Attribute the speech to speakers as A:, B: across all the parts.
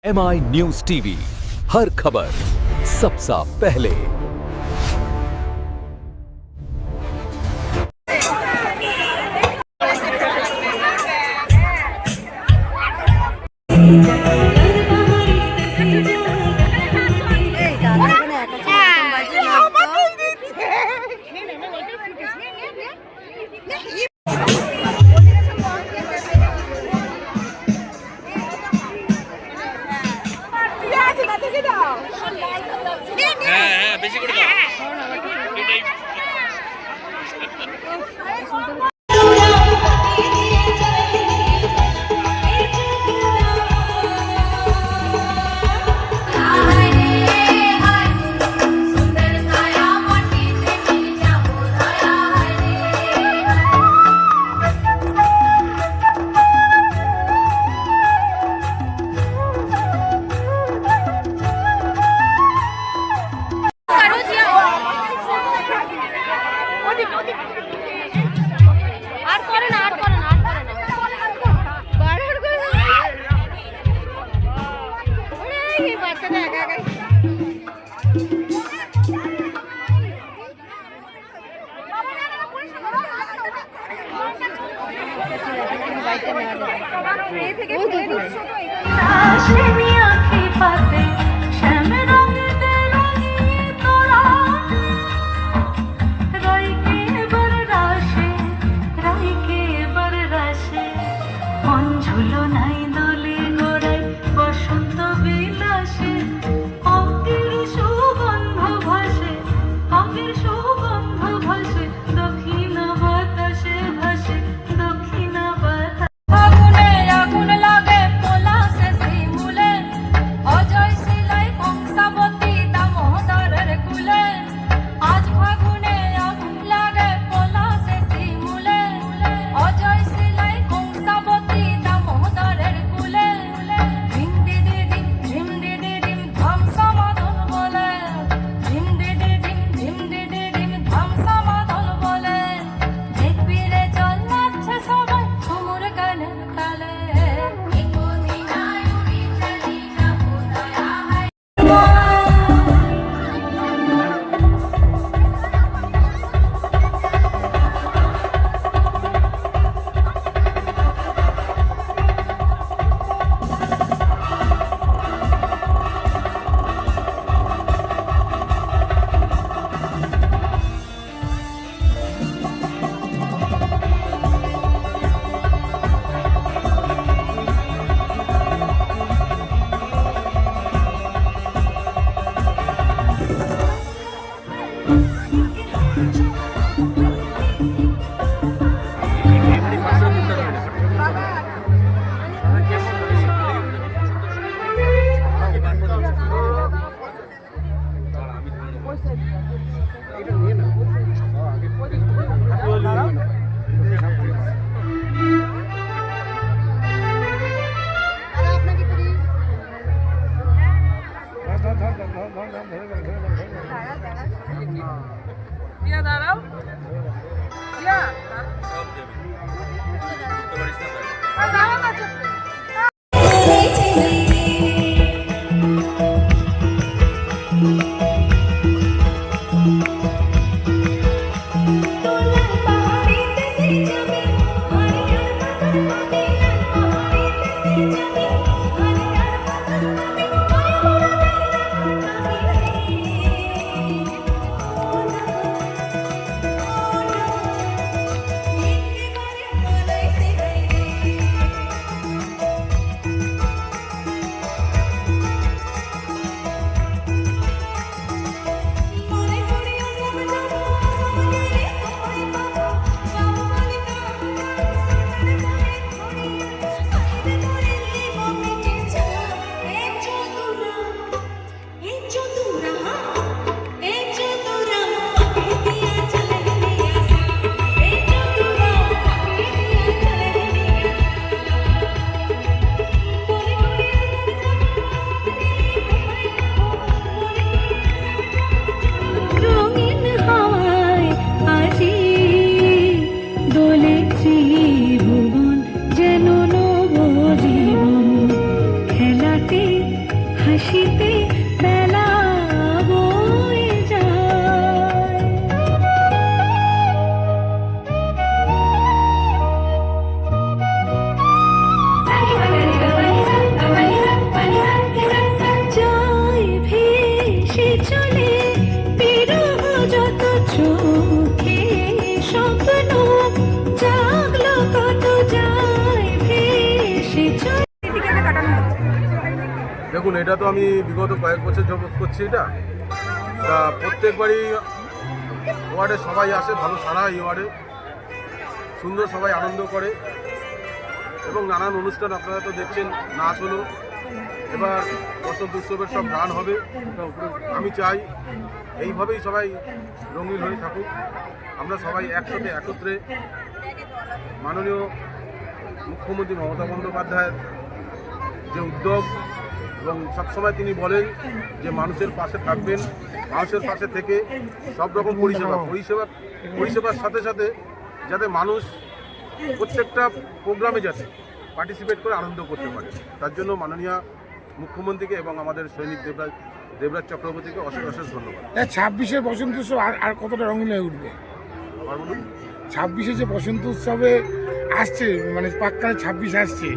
A: MI news TV, हर खबर सबसे पहले।
B: বেশি করে দাও এটাই
C: হাসিতে বেলা বয়ে যায়। যায় ভেসে চলে বিরহ যত চোখে, স্বপ্ন জাগলো কত যায় ভেসে চলে।
D: দেখুন, এটা তো আমি বিগত কয়েক বছর যাবত করছি এটা। তা প্রত্যেকবারই ওয়ার্ডে সবাই আসে, ভালো সারা এই ওয়ার্ডে সুন্দর, সবাই আনন্দ করে এবং নানান অনুষ্ঠান আপনারা তো দেখছেন, নাচ হলো, এবার বসন্ত উৎসবের সব গান হবে। আমি চাই এইভাবেই সবাই রঙিন হয়ে থাকুক, আমরা সবাই একসাথে একত্রে মাননীয় মুখ্যমন্ত্রী মমতা বন্দ্যোপাধ্যায়ের যে উদ্যোগ, এবং সবসময় তিনি বলেন যে মানুষের পাশে থাকবেন, মানুষের পাশে থেকে সব রকম পরিষেবার সাথে সাথে যাতে মানুষ প্রত্যেকটা প্রোগ্রামে যাতে পার্টিসিপেট করে আনন্দ করতে পারে, তার জন্য মাননীয় মুখ্যমন্ত্রীকে এবং আমাদের সৈনিক দেবরাজ চক্রবর্তীকে অশেষ অশেষ ধন্যবাদ।
E: 26শে বসন্ত উৎসব আর কতটা রঙিন হয়ে উঠবে?
D: আবার বলুন।
E: 26শে যে বসন্ত উৎসবে আসছে, মানে পাক্কায় 26 আসছে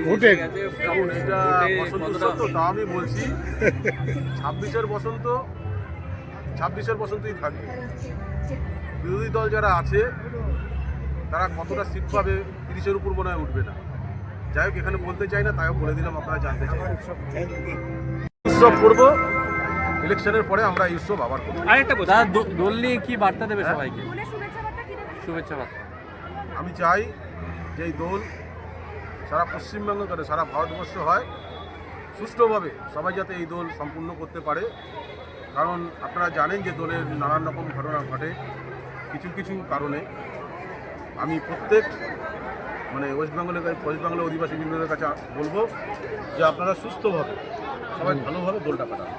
E: ভোটের,
D: যেমন এটা বসন্ত উৎসব, তো তা আমি বলছি 26শে বসন্তই থাকবে। বিরোধী দল যারা আছে তারা কতটা সিট পাবে, 30-এর উপর মনে হয় উঠবে না। যাই হোক, এখানে বলতে চাই না, তাইও বলে দিলাম, আপনারা জানতে চাই। উৎসব করবো, ইলেকশনের পরে আমরা এই উৎসব আবার করবো।
F: আরেকটা কথা, দোল নিয়ে কি বার্তা দেবে সবাইকে? শুভেচ্ছা বার্তা।
D: আমি চাই যে এই দোল সারা পশ্চিমবঙ্গ করে সারা ভারতবর্ষ হয়, সুষ্ঠুভাবে সবাই যাতে এই দোল সম্পূর্ণ করতে পারে। কারণ আপনারা জানেন যে দোলের নানান রকম ঘটনা ঘটে কিছু কিছু কারণে। আমি প্রত্যেক ওয়েস্ট বেঙ্গলের অধিবাসী বৃন্দদের কাছে বলবো যে আপনারা সুস্থভাবে সবাই ভালোভাবে দোলটা কাটান।